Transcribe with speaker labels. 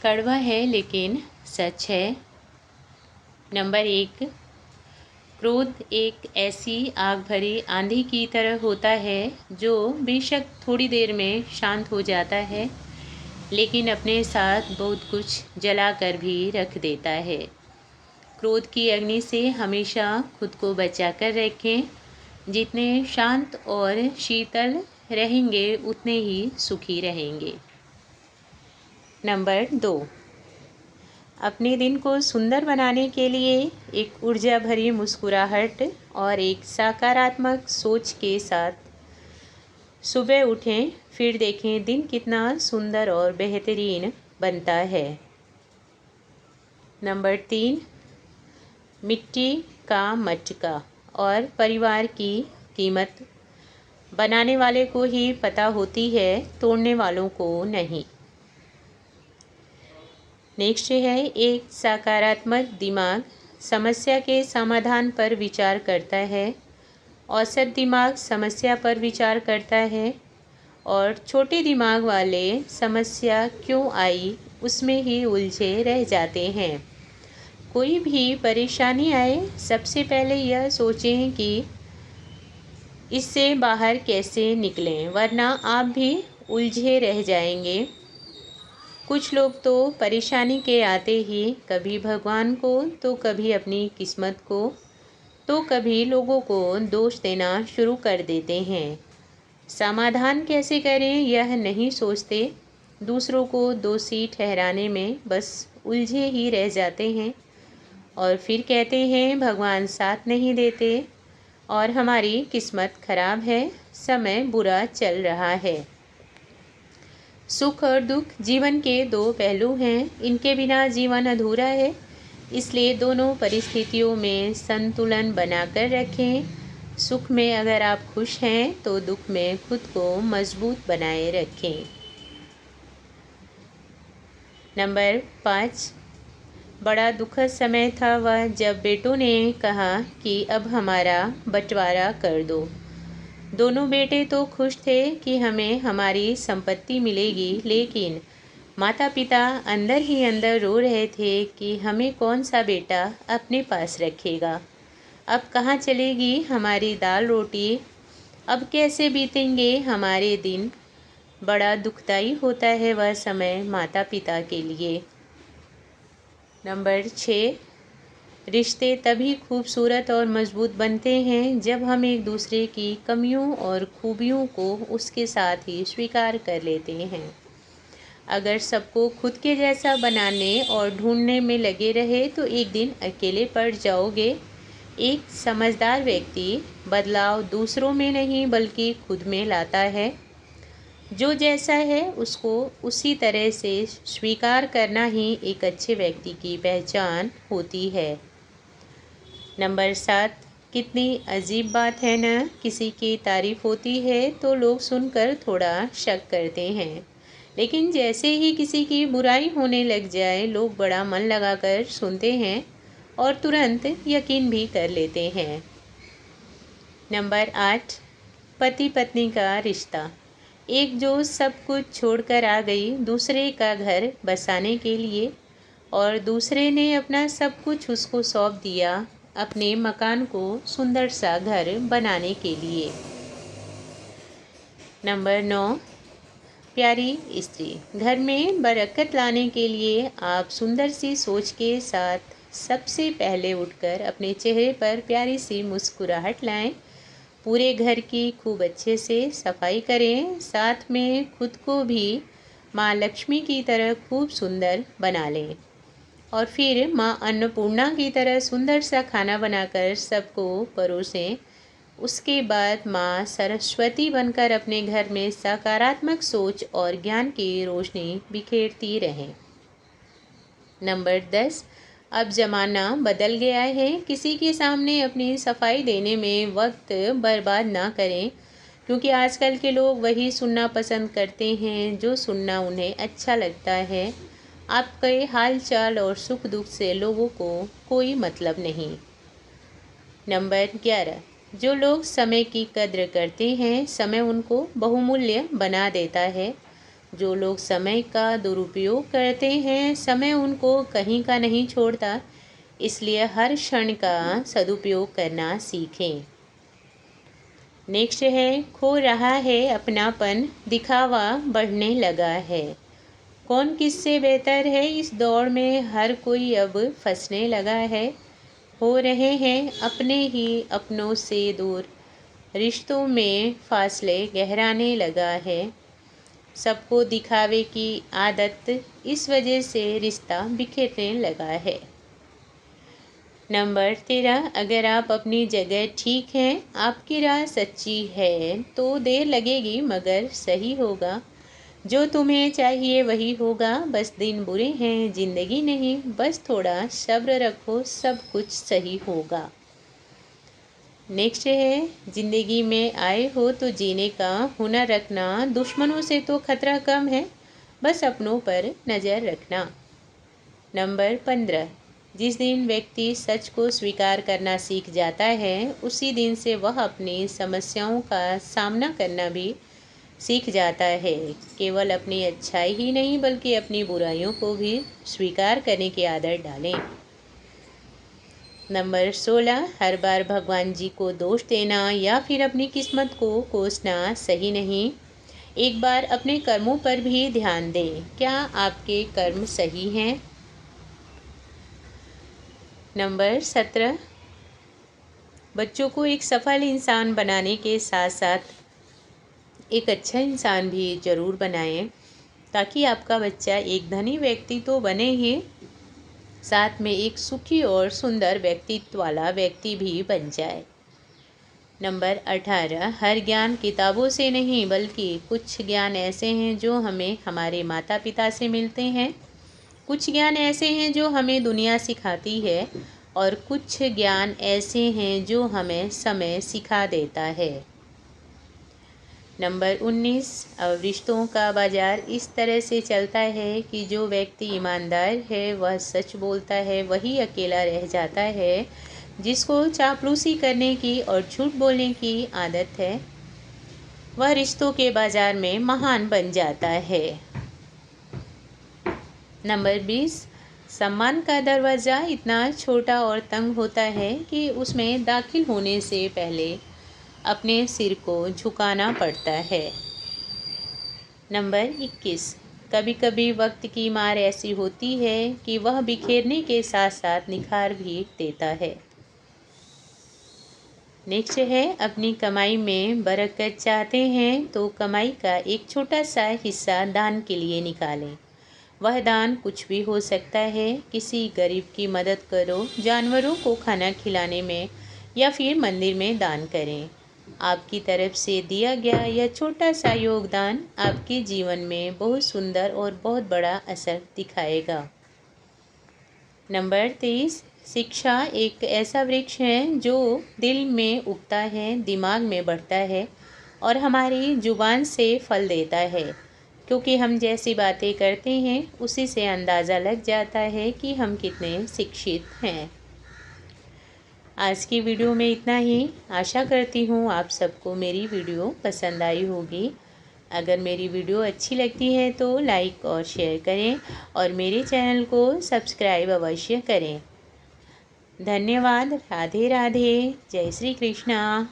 Speaker 1: कड़वा है लेकिन सच है। नंबर 1, क्रोध एक ऐसी आग भरी आंधी की तरह होता है जो बेशक थोड़ी देर में शांत हो जाता है, लेकिन अपने साथ बहुत कुछ जला कर भी रख देता है। क्रोध की अग्नि से हमेशा खुद को बचा कर रखें। जितने शांत और शीतल रहेंगे उतने ही सुखी रहेंगे। नंबर 2, अपने दिन को सुंदर बनाने के लिए एक ऊर्जा भरी मुस्कुराहट और एक सकारात्मक सोच के साथ सुबह उठें, फिर देखें दिन कितना सुंदर और बेहतरीन बनता है। नंबर 3, मिट्टी का मटका और परिवार की कीमत बनाने वाले को ही पता होती है, तोड़ने वालों को नहीं। नेक्स्ट है, एक सकारात्मक दिमाग समस्या के समाधान पर विचार करता है। औसत दिमाग समस्या पर विचार करता है और छोटे दिमाग वाले समस्या क्यों आई उसमें ही उलझे रह जाते हैं। कोई भी परेशानी आए, सबसे पहले यह सोचें कि इससे बाहर कैसे निकलें, वरना आप भी उलझे रह जाएंगे। कुछ लोग तो परेशानी के आते ही कभी भगवान को तो कभी अपनी किस्मत को तो कभी लोगों को दोष देना शुरू कर देते हैं। समाधान कैसे करें यह नहीं सोचते, दूसरों को दोषी ठहराने में बस उलझे ही रह जाते हैं और फिर कहते हैं भगवान साथ नहीं देते और हमारी किस्मत खराब है, समय बुरा चल रहा है। सुख और दुख जीवन के दो पहलू हैं, इनके बिना जीवन अधूरा है। इसलिए दोनों परिस्थितियों में संतुलन बनाकर रखें। सुख में अगर आप खुश हैं तो दुख में खुद को मजबूत बनाए रखें। नंबर 5, बड़ा दुखद समय था वह जब बेटों ने कहा कि अब हमारा बंटवारा कर दो। दोनों बेटे तो खुश थे कि हमें हमारी संपत्ति मिलेगी, लेकिन माता पिता अंदर ही अंदर रो रहे थे कि हमें कौन सा बेटा अपने पास रखेगा। अब कहाँ चलेगी हमारी दाल रोटी, अब कैसे बीतेंगे हमारे दिन। बड़ा दुखदाई होता है वह समय माता पिता के लिए। नंबर 6, रिश्ते तभी खूबसूरत और मज़बूत बनते हैं जब हम एक दूसरे की कमियों और खूबियों को उसके साथ ही स्वीकार कर लेते हैं। अगर सबको खुद के जैसा बनाने और ढूंढने में लगे रहे तो एक दिन अकेले पड़ जाओगे। एक समझदार व्यक्ति बदलाव दूसरों में नहीं बल्कि खुद में लाता है। जो जैसा है उसको उसी तरह से स्वीकार करना ही एक अच्छे व्यक्ति की पहचान होती है। नंबर 7, कितनी अजीब बात है ना, किसी की तारीफ़ होती है तो लोग सुनकर थोड़ा शक करते हैं, लेकिन जैसे ही किसी की बुराई होने लग जाए लोग बड़ा मन लगाकर सुनते हैं और तुरंत यकीन भी कर लेते हैं। नंबर 8, पति पत्नी का रिश्ता। एक जो सब कुछ छोड़कर आ गई दूसरे का घर बसाने के लिए और दूसरे ने अपना सब कुछ उसको सौंप दिया अपने मकान को सुंदर सा घर बनाने के लिए। नंबर 9, प्यारी स्त्री। घर में बरकत लाने के लिए आप सुंदर सी सोच के साथ सबसे पहले उठकर अपने चेहरे पर प्यारी सी मुस्कुराहट लाएं। पूरे घर की खूब अच्छे से सफाई करें, साथ में खुद को भी माँ लक्ष्मी की तरह खूब सुंदर बना लें और फिर माँ अन्नपूर्णा की तरह सुंदर सा खाना बनाकर सबको परोसें। उसके बाद माँ सरस्वती बनकर अपने घर में सकारात्मक सोच और ज्ञान की रोशनी बिखेरती रहें। नंबर 10, अब ज़माना बदल गया है, किसी के सामने अपनी सफाई देने में वक्त बर्बाद ना करें, क्योंकि आजकल के लोग वही सुनना पसंद करते हैं जो सुनना उन्हें अच्छा लगता है। आपके हाल चाल और सुख दुख से लोगों को कोई मतलब नहीं। नंबर 11, जो लोग समय की कद्र करते हैं समय उनको बहुमूल्य बना देता है। जो लोग समय का दुरुपयोग करते हैं, समय उनको कहीं का नहीं छोड़ता, इसलिए हर क्षण का सदुपयोग करना सीखें। नेक्स्ट है, खो रहा है अपनापन, दिखावा बढ़ने लगा है। कौन किससे बेहतर है, इस दौड़ में हर कोई अब फंसने लगा है। हो रहे हैं अपने ही अपनों से दूर, रिश्तों में फासले गहराने लगा है। सबको दिखावे की आदत, इस वजह से रिश्ता बिखरने लगा है। नंबर 13, अगर आप अपनी जगह ठीक हैं, आपकी राह सच्ची है, तो देर लगेगी मगर सही होगा। जो तुम्हें चाहिए वही होगा, बस दिन बुरे हैं जिंदगी नहीं, बस थोड़ा सब्र रखो सब कुछ सही होगा। नेक्स्ट है, जिंदगी में आए हो तो जीने का हुनर रखना, दुश्मनों से तो खतरा कम है, बस अपनों पर नज़र रखना। नंबर 15, जिस दिन व्यक्ति सच को स्वीकार करना सीख जाता है, उसी दिन से वह अपनी समस्याओं का सामना करना भी सीख जाता है। केवल अपनी अच्छाई ही नहीं बल्कि अपनी बुराइयों को भी स्वीकार करने की आदत डालें। नंबर 16, हर बार भगवान जी को दोष देना या फिर अपनी किस्मत को कोसना सही नहीं। एक बार अपने कर्मों पर भी ध्यान दें, क्या आपके कर्म सही हैं। नंबर 17, बच्चों को एक सफल इंसान बनाने के साथ साथ एक अच्छा इंसान भी ज़रूर बनाएं, ताकि आपका बच्चा एक धनी व्यक्ति तो बने ही, साथ में एक सुखी और सुंदर व्यक्तित्व वाला व्यक्ति भी बन जाए। नंबर 18, हर ज्ञान किताबों से नहीं बल्कि कुछ ज्ञान ऐसे हैं जो हमें हमारे माता पिता से मिलते हैं, कुछ ज्ञान ऐसे हैं जो हमें दुनिया सिखाती है, और कुछ ज्ञान ऐसे हैं जो हमें समय सिखा देता है। नंबर 19, अब रिश्तों का बाजार इस तरह से चलता है कि जो व्यक्ति ईमानदार है वह सच बोलता है, वही अकेला रह जाता है। जिसको चापलूसी करने की और झूठ बोलने की आदत है, वह रिश्तों के बाजार में महान बन जाता है। नंबर 20, सम्मान का दरवाज़ा इतना छोटा और तंग होता है कि उसमें दाखिल होने से पहले अपने सिर को झुकाना पड़ता है। नंबर 21, कभी कभी वक्त की मार ऐसी होती है कि वह बिखेरने के साथ साथ निखार भी देता है। नेक्स्ट है, अपनी कमाई में बरकत चाहते हैं तो कमाई का एक छोटा सा हिस्सा दान के लिए निकालें। वह दान कुछ भी हो सकता है, किसी गरीब की मदद करो, जानवरों को खाना खिलाने में, या फिर मंदिर में दान करें। आपकी तरफ से दिया गया यह छोटा सा योगदान आपके जीवन में बहुत सुंदर और बहुत बड़ा असर दिखाएगा। नंबर 23, शिक्षा एक ऐसा वृक्ष है जो दिल में उगता है, दिमाग में बढ़ता है और हमारी जुबान से फल देता है। क्योंकि हम जैसी बातें करते हैं उसी से अंदाज़ा लग जाता है कि हम कितने शिक्षित हैं। आज की वीडियो में इतना ही। आशा करती हूँ आप सबको मेरी वीडियो पसंद आई होगी। अगर मेरी वीडियो अच्छी लगती है तो लाइक और शेयर करें और मेरे चैनल को सब्सक्राइब अवश्य करें। धन्यवाद। राधे राधे। जय श्री कृष्णा।